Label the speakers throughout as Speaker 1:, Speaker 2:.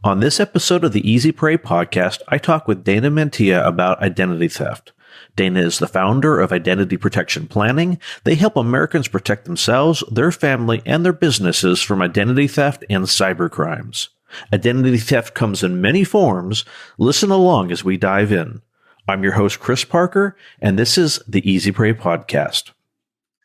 Speaker 1: On this episode of the Easy Prey podcast, I talk with Dana Mantilia about identity theft. Dana is the founder of Identity Protection Planning. They help Americans protect themselves, their family, and their businesses from identity theft and cybercrimes. Identity theft comes in many forms. Listen along as we dive in. I'm your host, Chris Parker, and this is the Easy Prey podcast.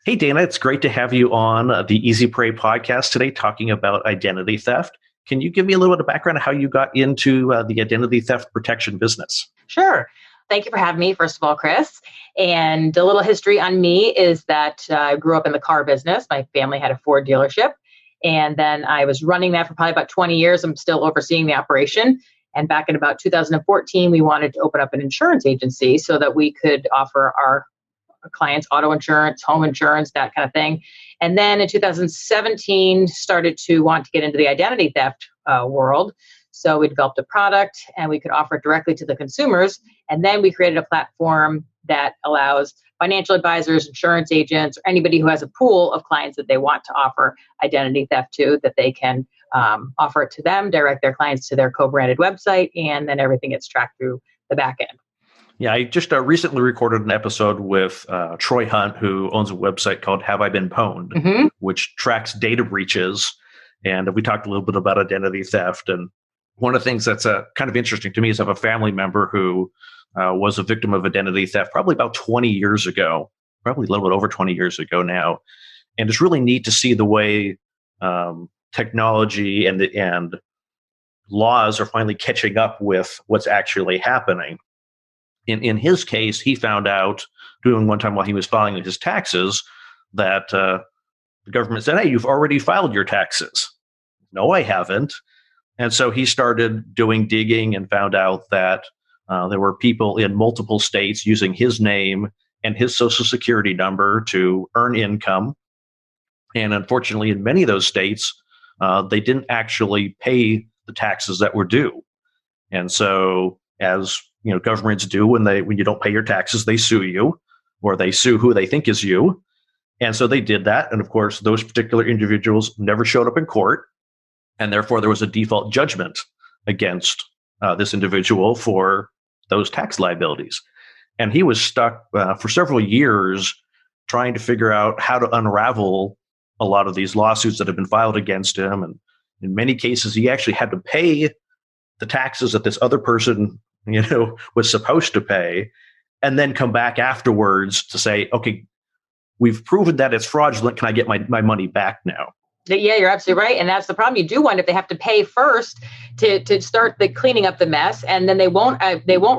Speaker 1: Hey, Dana, it's great to have you on the Easy Prey podcast today talking about identity theft. Can you give me a little bit of background on how you got into the identity theft protection business?
Speaker 2: Sure. Thank you for having me, first of all, Chris. And a little history on me is that I grew up in the car business. My family had a Ford dealership. And then I was running that for probably about 20 years. I'm still overseeing the operation. And back in about 2014, we wanted to open up an insurance agency so that we could offer our clients auto insurance, home insurance, that kind of thing. And then in 2017, started to want to get into the identity theft world. So we developed a product and we could offer it directly to the consumers. And then we created a platform that allows financial advisors, insurance agents, or anybody who has a pool of clients that they want to offer identity theft to, that they can offer it to them, direct their clients to their co-branded website, and then everything gets tracked through the back end.
Speaker 1: Yeah, I just recently recorded an episode with Troy Hunt, who owns a website called Have I Been Pwned, which tracks data breaches. And we talked a little bit about identity theft. And one of the things that's kind of interesting to me is I have a family member who was a victim of identity theft probably about 20 years ago, probably a little bit over 20 years ago now. And it's really neat to see the way technology and laws are finally catching up with what's actually happening. In his case, he found out doing one time while he was filing his taxes that the government said, "Hey, you've already filed your taxes." No, I haven't. And so he started doing digging and found out that there were people in multiple states using his name and his social security number to earn income. And unfortunately, in many of those states, they didn't actually pay the taxes that were due. And so, as governments do when you don't pay your taxes, they sue you, or they sue who they think is you. And so they did that. And of course, those particular individuals never showed up in court. And therefore, there was a default judgment against this individual for those tax liabilities. And he was stuck for several years trying to figure out how to unravel a lot of these lawsuits that have been filed against him. And in many cases, he actually had to pay the taxes that this other person was supposed to pay, and then come back afterwards to say, okay, we've proven that it's fraudulent. Can I get my money back now?
Speaker 2: Yeah, you're absolutely right. And that's the problem. You do wind up, they have to pay first to start the cleaning up the mess. And then they won't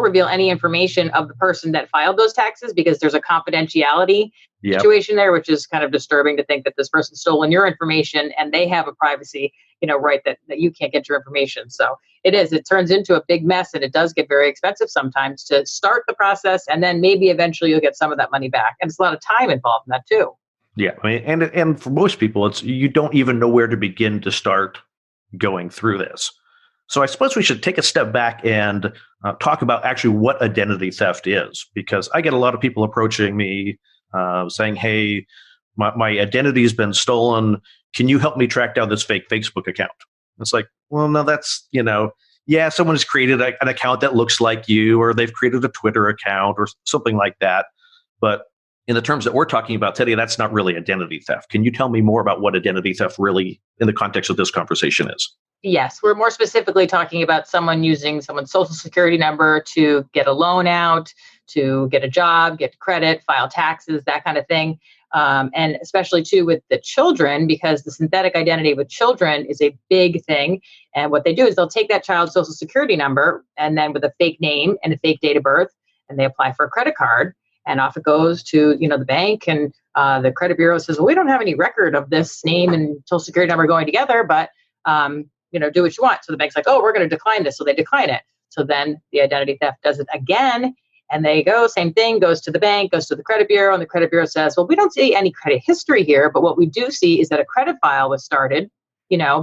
Speaker 2: reveal any information of the person that filed those taxes, because there's a confidentiality situation there, which is kind of disturbing to think that this person's stolen your information and they have a privacy, right, that you can't get your information. So it turns into a big mess, and it does get very expensive sometimes to start the process. And then maybe eventually you'll get some of that money back. And it's a lot of time involved in that too.
Speaker 1: Yeah, I mean, and for most people, you don't even know where to begin to start going through this. So I suppose we should take a step back and talk about actually what identity theft is, because I get a lot of people approaching me saying, "Hey, my identity has been stolen. Can you help me track down this fake Facebook account?" It's like, well, no, that's someone has created an account that looks like you, or they've created a Twitter account or something like that, but in the terms that we're talking about today, that's not really identity theft. Can you tell me more about what identity theft really, in the context of this conversation, is?
Speaker 2: Yes, we're more specifically talking about someone using someone's social security number to get a loan out, to get a job, get credit, file taxes, that kind of thing. And especially too with the children, because the synthetic identity with children is a big thing. And what they do is they'll take that child's social security number and then with a fake name and a fake date of birth, and they apply for a credit card. And off it goes to, the bank, and the credit bureau says, well, we don't have any record of this name and social security number going together, but, do what you want. So the bank's like, oh, we're going to decline this. So they decline it. So then the identity theft does it again. And they go, same thing, goes to the bank, goes to the credit bureau, and the credit bureau says, well, we don't see any credit history here, but what we do see is that a credit file was started,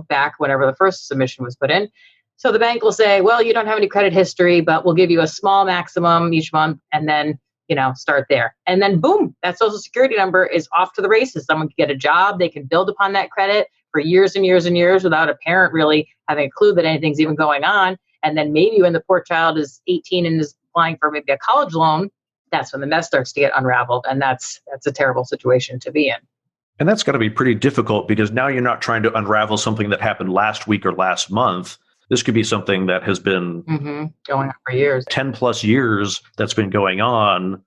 Speaker 2: back whenever the first submission was put in. So the bank will say, well, you don't have any credit history, but we'll give you a small maximum each month, and then start there. And then boom, that social security number is off to the races. Someone can get a job. They can build upon that credit for years and years and years without a parent really having a clue that anything's even going on. And then maybe when the poor child is 18 and is applying for maybe a college loan, that's when the mess starts to get unraveled. And that's a terrible situation to be in.
Speaker 1: And that's got to be pretty difficult because now you're not trying to unravel something that happened last week or last month. This could be something that has been
Speaker 2: going on for years,
Speaker 1: 10 plus years that's been going on,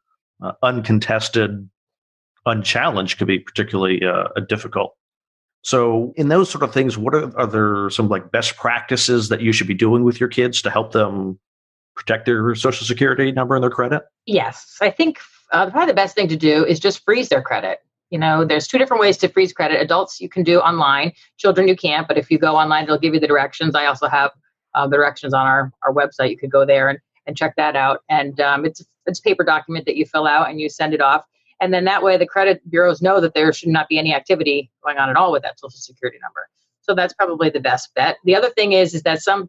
Speaker 1: uncontested, unchallenged, could be particularly difficult. So in those sort of things, what are there some like best practices that you should be doing with your kids to help them protect their Social Security number and their credit?
Speaker 2: Yes, I think probably the best thing to do is just freeze their credit. There's two different ways to freeze credit. Adults, you can do online. Children, you can't. But if you go online, they'll give you the directions. I also have the directions on our website. You could go there and check that out. And it's a paper document that you fill out and you send it off. And then that way the credit bureaus know that there should not be any activity going on at all with that Social Security number. So that's probably the best bet. The other thing is that some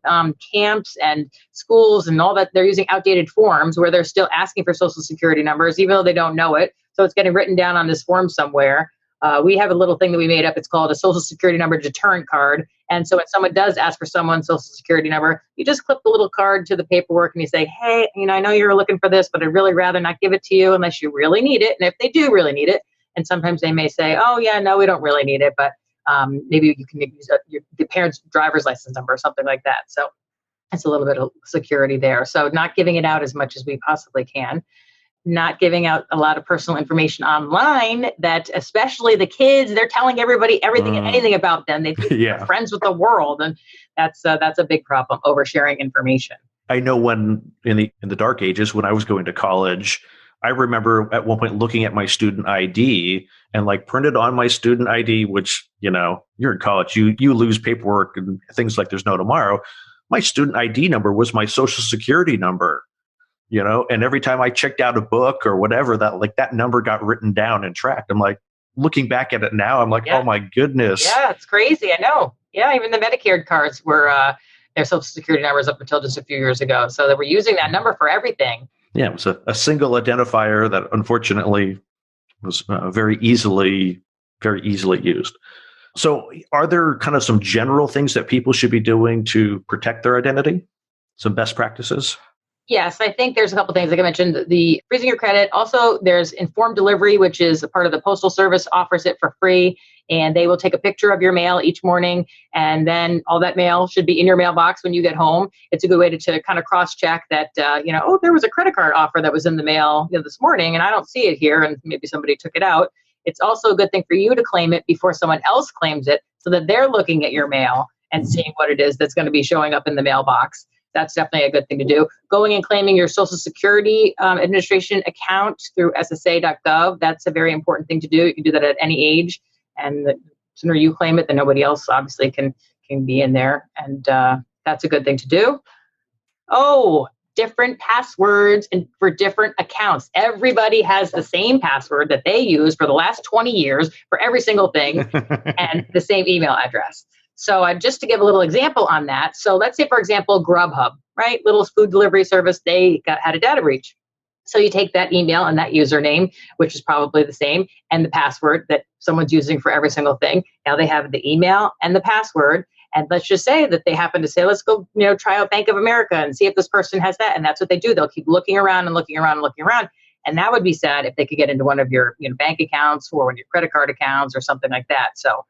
Speaker 2: camps and schools and all that, they're using outdated forms where they're still asking for Social Security numbers, even though they don't know it. So it's getting written down on this form somewhere. We have a little thing that we made up. It's called a Social Security number deterrent card. And so when someone does ask for someone's Social Security number, you just clip the little card to the paperwork and you say, hey, I know you're looking for this, but I'd really rather not give it to you unless you really need it. And if they do really need it, and sometimes they may say, oh, yeah, no, we don't really need it, but maybe you can use your parents' driver's license number or something like that. So it's a little bit of security there. So not giving it out as much as we possibly can. Not giving out a lot of personal information online that especially the kids, they're telling everybody everything and anything about them. They think they're friends with the world. And that's a big problem, oversharing information.
Speaker 1: I know when in the dark ages, when I was going to college, I remember at one point looking at my student ID and like printed on my student ID, which, you're in college, you lose paperwork and things like there's no tomorrow. My student ID number was my Social Security number. And every time I checked out a book or whatever, that number got written down and tracked. I'm like, looking back at it now, I'm like, oh my goodness.
Speaker 2: Yeah, it's crazy. I know. Yeah, even the Medicare cards were their Social Security numbers up until just a few years ago. So they were using that number for everything.
Speaker 1: Yeah, it was a single identifier that unfortunately was very easily used. So are there kind of some general things that people should be doing to protect their identity? Some best practices?
Speaker 2: Yes, I think there's a couple things. Like I mentioned, the freezing your credit. Also, there's informed delivery, which is a part of the Postal Service offers it for free. And they will take a picture of your mail each morning. And then all that mail should be in your mailbox when you get home. It's a good way to kind of cross-check that, there was a credit card offer that was in the mail this morning, and I don't see it here. And maybe somebody took it out. It's also a good thing for you to claim it before someone else claims it so that they're looking at your mail and seeing what it is that's going to be showing up in the mailbox. That's definitely a good thing to do. Going and claiming your Social Security Administration account through SSA.gov, that's a very important thing to do. You can do that at any age. And the sooner you claim it, then nobody else obviously can be in there. And that's a good thing to do. Oh, different passwords and for different accounts. Everybody has the same password that they use for the last 20 years for every single thing and the same email address. So just to give a little example on that. So let's say, for example, Grubhub, right? Little food delivery service, they had a data breach. So you take that email and that username, which is probably the same, and the password that someone's using for every single thing. Now they have the email and the password. And let's just say that they happen to say, let's go, try out Bank of America and see if this person has that. And that's what they do. They'll keep looking around and looking around and looking around. And that would be sad if they could get into one of your bank accounts or one of your credit card accounts or something like that. So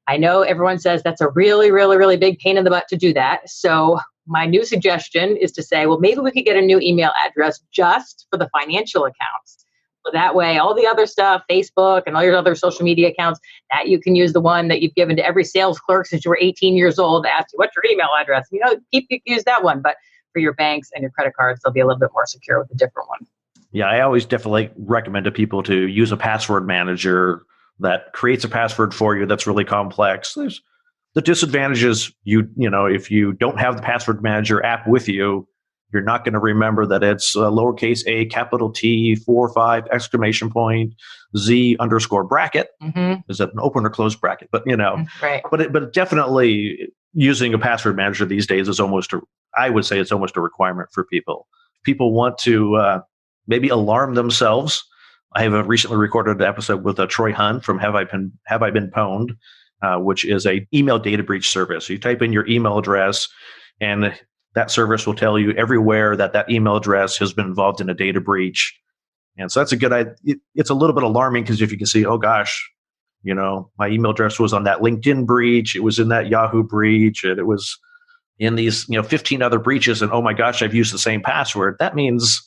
Speaker 2: I know everyone says that's a really, really, really big pain in the butt to do that. So my new suggestion is to say, well, maybe we could get a new email address just for the financial accounts. So that way, all the other stuff, Facebook and all your other social media accounts, that you can use the one that you've given to every sales clerk since you were 18 years old to ask you, what's your email address? You can use that one. But for your banks and your credit cards, they'll be a little bit more secure with a different one.
Speaker 1: Yeah, I always definitely recommend to people to use a password manager that creates a password for you that's really complex. There's the disadvantages, if you don't have the password manager app with you, you're not going to remember that it's lowercase a, capital T, 4, 5, exclamation point, Z _bracket. Mm-hmm. Is that an open or closed bracket? But,
Speaker 2: right.
Speaker 1: But definitely using a password manager these days is I would say it's almost a requirement for people. People want to maybe alarm themselves. I have recently recorded an episode with Troy Hunt from Have I Been Pwned? which is a email data breach service. You type in your email address, and that service will tell you everywhere that email address has been involved in a data breach. And so that's a good idea. It's a little bit alarming because if you can see, oh gosh, my email address was on that LinkedIn breach, it was in that Yahoo breach, and it was in these 15 other breaches, and oh my gosh, I've used the same password. That means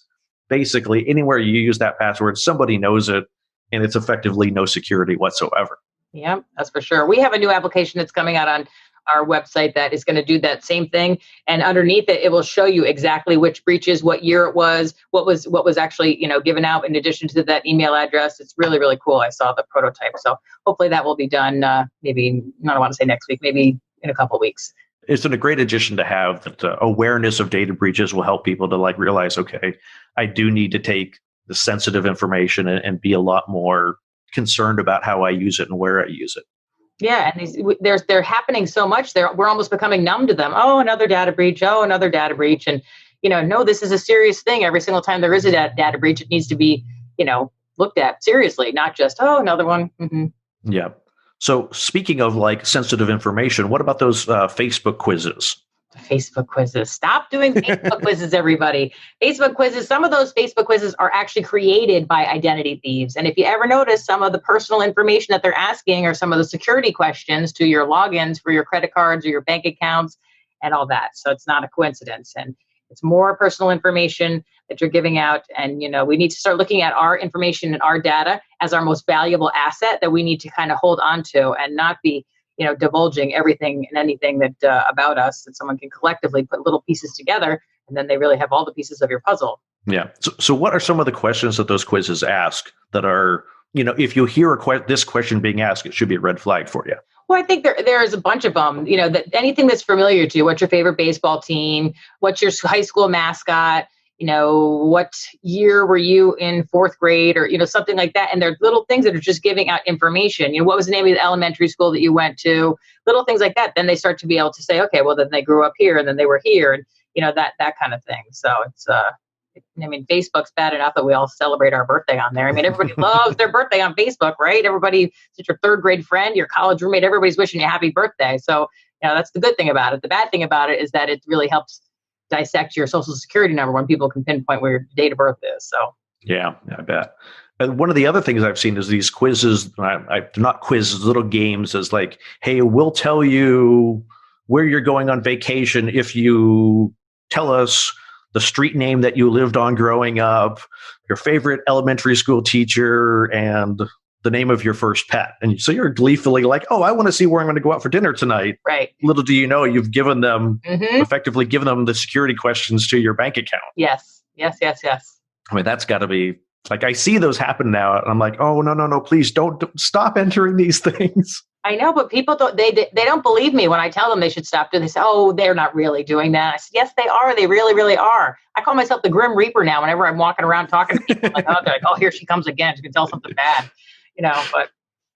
Speaker 1: basically anywhere you use that password, somebody knows it, and it's effectively no security whatsoever.
Speaker 2: Yeah, that's for sure. We have a new application that's coming out on our website that is going to do that same thing. And underneath it, it will show you exactly which breaches, what year it was, what was actually, given out in addition to that email address. It's really, really cool. I saw the prototype. So hopefully that will be done maybe, I don't want to say next week, maybe in a couple of weeks.
Speaker 1: It's a great addition to have. That awareness of data breaches will help people to realize, okay, I do need to take the sensitive information and be a lot more concerned about how I use it and where I use it.
Speaker 2: Yeah, and they're happening so much. We're almost becoming numb to them. Oh, another data breach. Oh, another data breach. And no, this is a serious thing. Every single time there is a data breach, it needs to be looked at seriously, not just another one. Mm-hmm.
Speaker 1: Yeah. So speaking of sensitive information, what about those Facebook quizzes?
Speaker 2: Facebook quizzes. Stop doing Facebook quizzes, everybody. Facebook quizzes, some of those Facebook quizzes are actually created by identity thieves. And if you ever notice, some of the personal information that they're asking are some of the security questions to your logins for your credit cards or your bank accounts and all that. So it's not a coincidence. And it's more personal information that you're giving out. And, we need to start looking at our information and our data as our most valuable asset that we need to kind of hold on to and not be, divulging everything and anything that about us that someone can collectively put little pieces together. And then they really have all the pieces of your puzzle.
Speaker 1: Yeah. So what are some of the questions that those quizzes ask that are, if you hear this question being asked, it should be a red flag for you?
Speaker 2: Well, I think there's a bunch of them, that anything that's familiar to you. What's your favorite baseball team? What's your high school mascot? What year were you in fourth grade or, something like that. And they're little things that are just giving out information. What was the name of the elementary school that you went to? Little things like that. Then they start to be able to say, okay, well, then they grew up here and then they were here and, that kind of thing. So it's, Facebook's bad enough that we all celebrate our birthday on there. Everybody loves their birthday on Facebook, right? Everybody, it's your third grade friend, your college roommate, everybody's wishing you happy birthday. So, that's the good thing about it. The bad thing about it is that it really helps dissect your social security number when people can pinpoint where your date of birth is. So
Speaker 1: yeah, I bet. And one of the other things I've seen is these quizzes. They're not quizzes, little games. As hey, we'll tell you where you're going on vacation if you tell us the street name that you lived on growing up, your favorite elementary school teacher, and the name of your first pet. And so you're gleefully oh, I want to see where I'm going to go out for dinner tonight.
Speaker 2: Right.
Speaker 1: Little do you know, you've given them, effectively given them the security questions to your bank account.
Speaker 2: Yes.
Speaker 1: That's got to be, I see those happen now. And I'm oh, no, please don't stop entering these things.
Speaker 2: I know, but people they don't believe me when I tell them they should stop doing this. Oh, they're not really doing that. I said, yes, they are. They really, really are. I call myself the Grim Reaper now whenever I'm walking around talking to people. Oh, here she comes again. She can tell something bad. But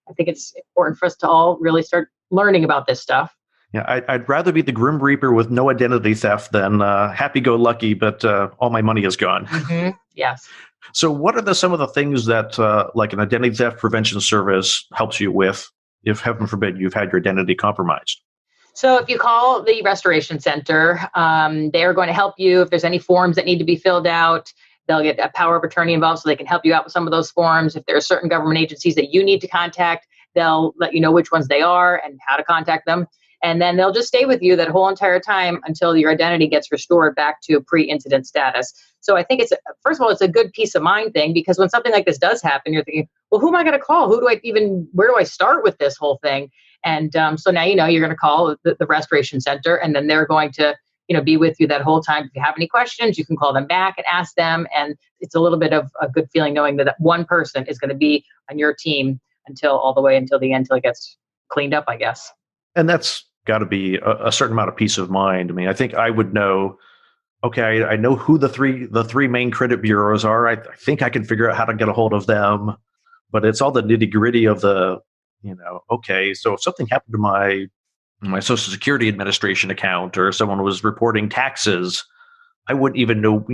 Speaker 2: I think it's important for us to all really start learning about this stuff.
Speaker 1: Yeah, I'd rather be the Grim Reaper with no identity theft than happy-go-lucky, but all my money is gone.
Speaker 2: Mm-hmm. Yes.
Speaker 1: So what are some of the things that an identity theft prevention service helps you with if, heaven forbid, you've had your identity compromised?
Speaker 2: So if you call the Restoration Center, they are going to help you if there's any forms that need to be filled out. They'll get a power of attorney involved so they can help you out with some of those forms. If there are certain government agencies that you need to contact, they'll let you know which ones they are and how to contact them. And then they'll just stay with you that whole entire time until your identity gets restored back to pre-incident status. So I think first of all, it's a good peace of mind thing, because when something like this does happen, you're thinking, well, who am I going to call? Where do I start with this whole thing? And so now, you're going to call the Restoration Center, and then they're going to be with you that whole time. If you have any questions, you can call them back and ask them. And it's a little bit of a good feeling knowing that one person is going to be on your team until the end, until it gets cleaned up, I guess.
Speaker 1: And that's got to be a certain amount of peace of mind. I think I would know, okay, I know who the three main credit bureaus are. I think I can figure out how to get a hold of them, but it's all the nitty gritty of the, okay, so if something happened to my Social Security Administration account, or someone was reporting taxes, I wouldn't even know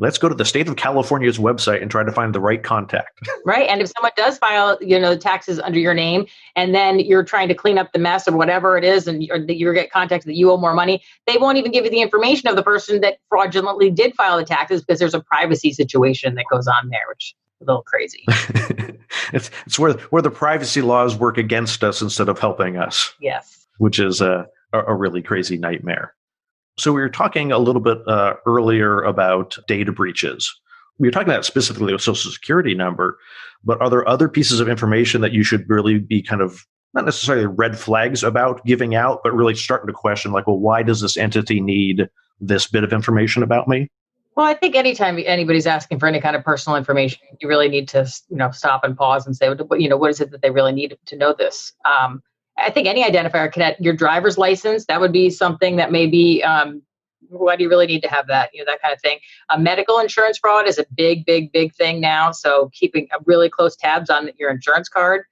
Speaker 1: Let's go to the state of California's website and try to find the right contact.
Speaker 2: Right. And if someone does file, taxes under your name, and then you're trying to clean up the mess or whatever it is, and you get contacted that you owe more money, they won't even give you the information of the person that fraudulently did file the taxes because there's a privacy situation that goes on there, which is a little crazy.
Speaker 1: It's where the privacy laws work against us instead of helping us.
Speaker 2: Yes.
Speaker 1: Which is a really crazy nightmare. So we were talking a little bit earlier about data breaches. We were talking about specifically a social security number, but are there other pieces of information that you should really be kind of not necessarily red flags about giving out, but really starting to question like, well, why does this entity need this bit of information about me?
Speaker 2: Well, I think anytime anybody's asking for any kind of personal information, you really need to, stop and pause and say, what is it that they really need to know this? I think any identifier can add your driver's license. That would be something that maybe, why do you really need to have that? That kind of thing. Medical insurance fraud is a big, big, big thing now. So keeping a really close tabs on your insurance card,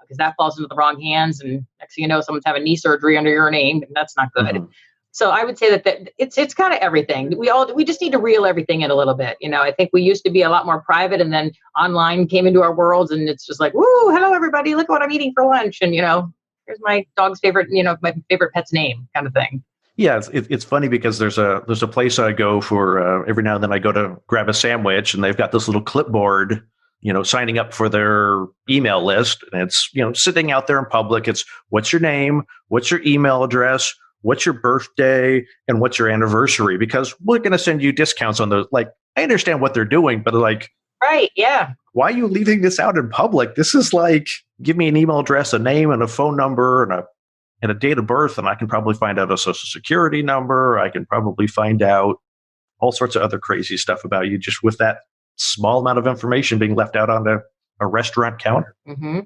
Speaker 2: because that falls into the wrong hands. And next thing you know, someone's having knee surgery under your name, and that's not good. Mm-hmm. So I would say that it's kind of everything. We just need to reel everything in a little bit. I think we used to be a lot more private, and then online came into our worlds, and it's just like, woo, hello everybody, look what I'm eating for lunch, and here's my dog's favorite, my favorite pet's name, kind of thing.
Speaker 1: Yeah, it's funny because there's a place I go for every now and then. I go to grab a sandwich, and they've got this little clipboard, signing up for their email list, and it's sitting out there in public. It's what's your name, what's your email address, what's your birthday, and what's your anniversary? Because we're going to send you discounts on those. Like, I understand what they're doing, but like,
Speaker 2: right, yeah.
Speaker 1: Why are you leaving this out in public? This is like, give me an email address, a name, and a phone number, and a date of birth, and I can probably find out a social security number. I can probably find out all sorts of other crazy stuff about you just with that small amount of information being left out on a restaurant counter.
Speaker 2: Mm-hmm.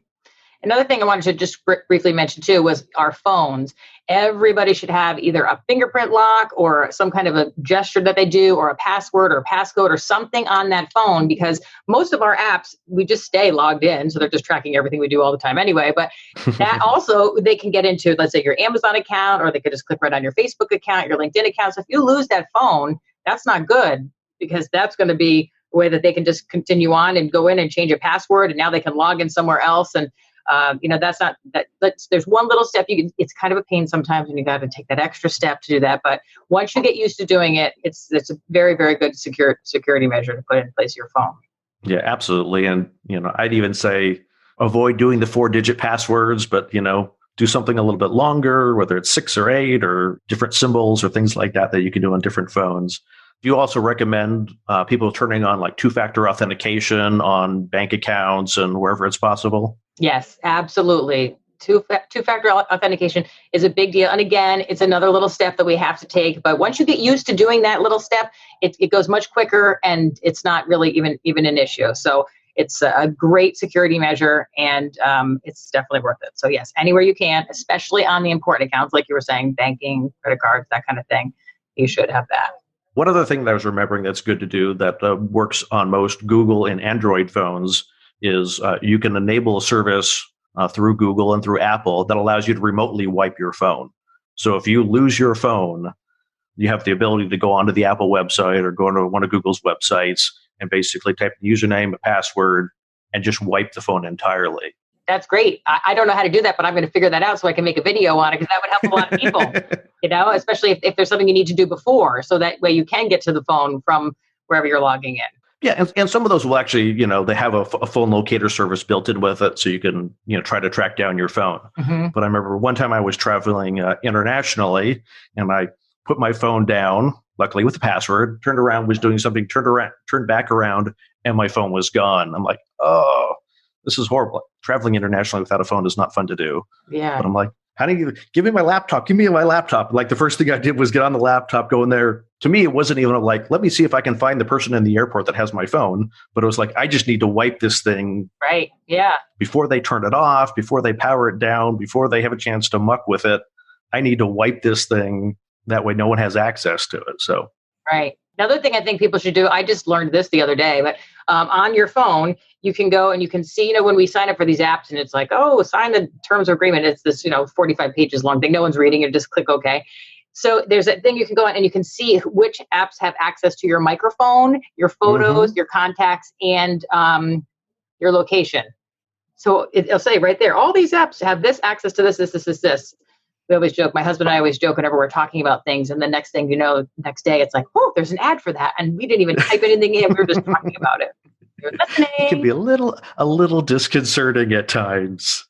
Speaker 2: Another thing I wanted to just briefly mention too was our phones. Everybody should have either a fingerprint lock or some kind of a gesture that they do, or a password or a passcode or something on that phone, because most of our apps, we just stay logged in. So they're just tracking everything we do all the time anyway. But that also, they can get into, let's say, your Amazon account, or they could just click right on your Facebook account, your LinkedIn account. So if you lose that phone, that's not good, because that's going to be a way that they can just continue on and go in and change a password. And now they can log in somewhere else. And that's not that. There's one little step it's kind of a pain sometimes when you got to take that extra step to do that. But once you get used to doing it, it's a very, very good security measure to put in place your phone.
Speaker 1: Yeah, absolutely. And, I'd even say avoid doing the 4-digit passwords, but, do something a little bit longer, whether it's 6 or 8 or different symbols or things like that you can do on different phones. Do you also recommend people turning on like two-factor authentication on bank accounts and wherever it's possible?
Speaker 2: Yes, absolutely. Two-factor authentication is a big deal. And again, it's another little step that we have to take. But once you get used to doing that little step, it goes much quicker, and it's not really even an issue. So it's a great security measure, and it's definitely worth it. So yes, anywhere you can, especially on the important accounts, like you were saying, banking, credit cards, that kind of thing, you should have that.
Speaker 1: One other thing that I was remembering that's good to do that works on most Google and Android phones is you can enable a service through Google and through Apple that allows you to remotely wipe your phone. So if you lose your phone, you have the ability to go onto the Apple website or go onto one of Google's websites and basically type a username, a password, and just wipe the phone entirely.
Speaker 2: That's great. I don't know how to do that, but I'm going to figure that out so I can make a video on it, because that would help a lot of people, especially if there's something you need to do before. So that way you can get to the phone from wherever you're logging in.
Speaker 1: Yeah, and some of those will actually, they have a phone locator service built in with it, so you can, try to track down your phone. Mm-hmm. But I remember one time I was traveling internationally, and I put my phone down, luckily with the password, turned around, was doing something, turned back around, and my phone was gone. I'm like, oh, this is horrible. Traveling internationally without a phone is not fun to do.
Speaker 2: Yeah.
Speaker 1: But I'm like, how do you give me my laptop? Give me my laptop. Like the first thing I did was get on the laptop, go in there. To me, it wasn't even like, let me see if I can find the person in the airport that has my phone. But it was like, I just need to wipe this thing.
Speaker 2: Right. Yeah.
Speaker 1: Before they turn it off, before they power it down, before they have a chance to muck with it, I need to wipe this thing. That way no one has access to it. So.
Speaker 2: Right. Another thing I think people should do, I just learned this the other day, but on your phone, you can go and you can see, when we sign up for these apps and it's like, oh, sign the terms of agreement. It's this, 45 pages long thing. No one's reading it. Just click OK. So there's a thing you can go on and you can see which apps have access to your microphone, your photos, your contacts, and your location. So it'll say right there, all these apps have this access to this. We always joke, my husband and I always joke whenever we're talking about things. And the next thing you know, next day, it's like, oh, there's an ad for that. And we didn't even type anything in. We were just talking about it. You're listening.
Speaker 1: It can be a little disconcerting at times,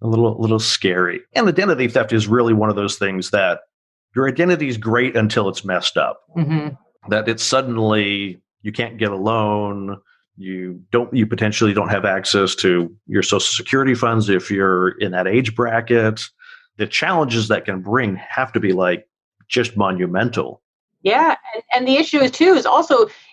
Speaker 1: a little scary. And identity theft is really one of those things that your identity is great until it's messed up. That it's suddenly, you can't get a loan. You potentially don't have access to your Social Security funds if you're in that age bracket. The challenges that can bring have to be like just monumental.
Speaker 2: Yeah. And the issue is too,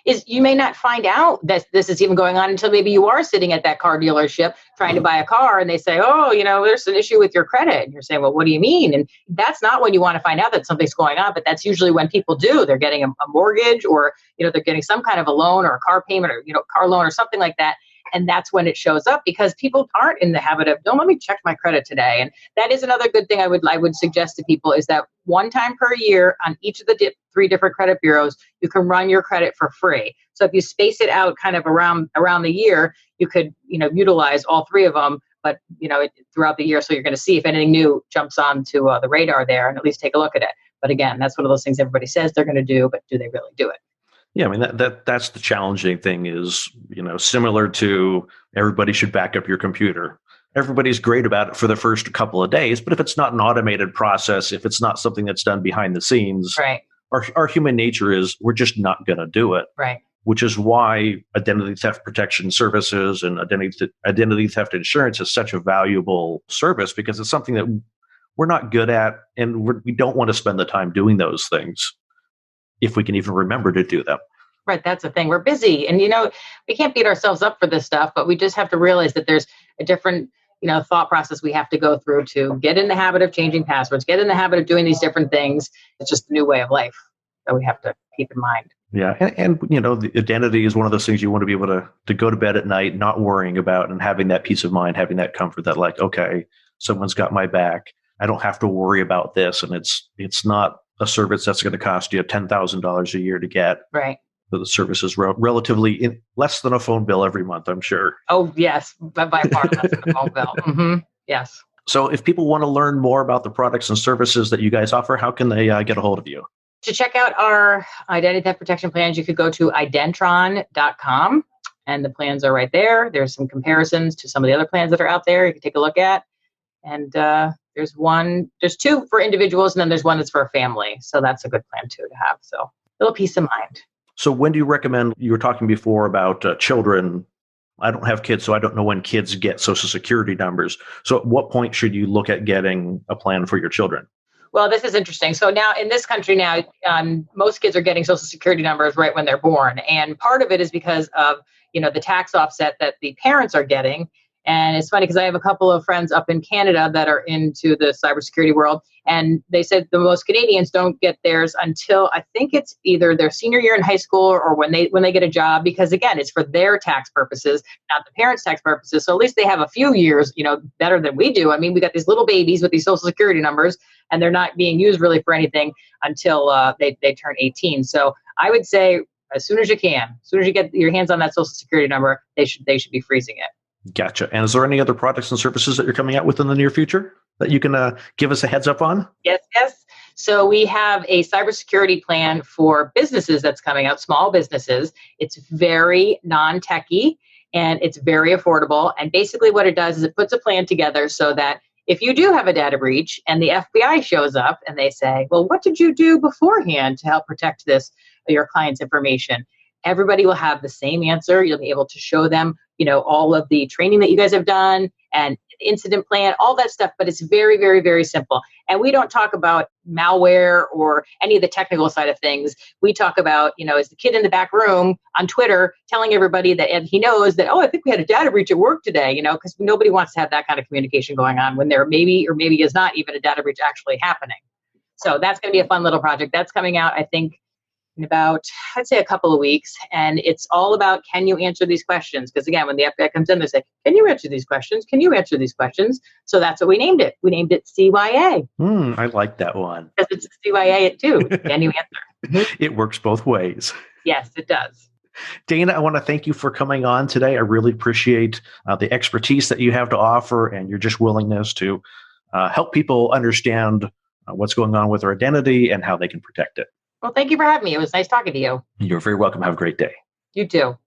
Speaker 2: is you may not find out that this is even going on until maybe you are sitting at that car dealership trying to buy a car and they say, oh, there's an issue with your credit. And you're saying, well, what do you mean? And that's not when you want to find out that something's going on, but that's usually when people do. They're getting a mortgage or, they're getting some kind of a loan or a car payment or, car loan or something like that. And that's when it shows up because people aren't in the habit of, don't let me check my credit today. And that is another good thing I would suggest to people is that one time per year on each of the 3 different credit bureaus, you can run your credit for free. So if you space it out kind of around the year, you could, utilize all 3 of them, but, throughout the year. So you're going to see if anything new jumps onto the radar there and at least take a look at it. But again, that's one of those things everybody says they're going to do, but do they really do it?
Speaker 1: Yeah, I mean, that's the challenging thing is, similar to everybody should back up your computer. Everybody's great about it for the first couple of days, but if it's not an automated process, if it's not something that's done behind the scenes,
Speaker 2: right.
Speaker 1: Our human nature is we're just not going to do it.
Speaker 2: Right.
Speaker 1: Which is why identity theft protection services and identity theft insurance is such a valuable service because it's something that we're not good at and we don't want to spend the time doing those things if we can even remember to do them.
Speaker 2: Right. That's the thing. We're busy and, we can't beat ourselves up for this stuff, but we just have to realize that there's a different, thought process we have to go through to get in the habit of changing passwords, get in the habit of doing these different things. It's just a new way of life that we have to keep in mind.
Speaker 1: Yeah. And the identity is one of those things you want to be able to go to bed at night, not worrying about and having that peace of mind, having that comfort that like, okay, someone's got my back. I don't have to worry about this. And it's not a service that's going to cost you $10,000 a year to get.
Speaker 2: Right.
Speaker 1: But the service is relatively less than a phone bill every month, I'm sure.
Speaker 2: Oh, yes. By far less than a phone bill. Mm-hmm. Yes.
Speaker 1: So if people want to learn more about the products and services that you guys offer, how can they get a hold of you?
Speaker 2: To check out our identity theft protection plans, you could go to identron.com and the plans are right there. There's some comparisons to some of the other plans that are out there you can take a look at. And there's 2 for individuals and then there's one that's for a family. So that's a good plan too to have. So a little peace of mind.
Speaker 1: So when do you recommend, you were talking before about children. I don't have kids, so I don't know when kids get Social Security numbers. So at what point should you look at getting a plan for your children?
Speaker 2: Well, this is interesting. So now in this country now, most kids are getting Social Security numbers right when they're born. And part of it is because of, the tax offset that the parents are getting. And it's funny because I have a couple of friends up in Canada that are into the cybersecurity world. And they said the most Canadians don't get theirs until I think it's either their senior year in high school or when they get a job, because again, it's for their tax purposes, not the parents' tax purposes. So at least they have a few years, better than we do. I mean, we got these little babies with these Social Security numbers and they're not being used really for anything until they turn 18. So I would say as soon as you get your hands on that Social Security number, they should be freezing it.
Speaker 1: Gotcha. And is there any other products and services that you're coming out with in the near future that you can give us a heads up on?
Speaker 2: Yes. So we have a cybersecurity plan for businesses that's coming out, small businesses. It's very non-techy and it's very affordable. And basically what it does is it puts a plan together so that if you do have a data breach and the FBI shows up and they say, well, what did you do beforehand to help protect your client's information? Everybody will have the same answer. You'll be able to show them, all of the training that you guys have done and incident plan, all that stuff. But it's very, very, very simple. And we don't talk about malware or any of the technical side of things. We talk about, is the kid in the back room on Twitter telling everybody that and he knows that, oh, I think we had a data breach at work today, because nobody wants to have that kind of communication going on when there maybe is not even a data breach actually happening. So that's going to be a fun little project. That's coming out, I think, in about, I'd say, a couple of weeks. And it's all about, can you answer these questions? Because again, when the FBI comes in, they say, can you answer these questions? Can you answer these questions? So that's what we named it. We named it CYA.
Speaker 1: I like that one.
Speaker 2: Because it's CYA too. Can you answer?
Speaker 1: It works both ways.
Speaker 2: Yes, it does.
Speaker 1: Dana, I want to thank you for coming on today. I really appreciate the expertise that you have to offer and your just willingness to help people understand what's going on with their identity and how they can protect it.
Speaker 2: Well, thank you for having me. It was nice talking to you.
Speaker 1: You're very welcome. Have a great day.
Speaker 2: You too.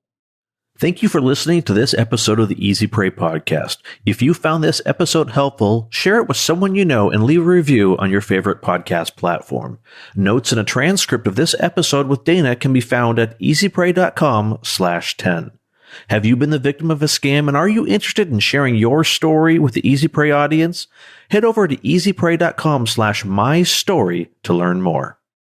Speaker 1: Thank you for listening to this episode of the Easy Prey podcast. If you found this episode helpful, share it with someone you know and leave a review on your favorite podcast platform. Notes and a transcript of this episode with Dana can be found at easyprey.com/10. Have you been the victim of a scam and are you interested in sharing your story with the Easy Prey audience? Head over to easyprey.com/mystory to learn more.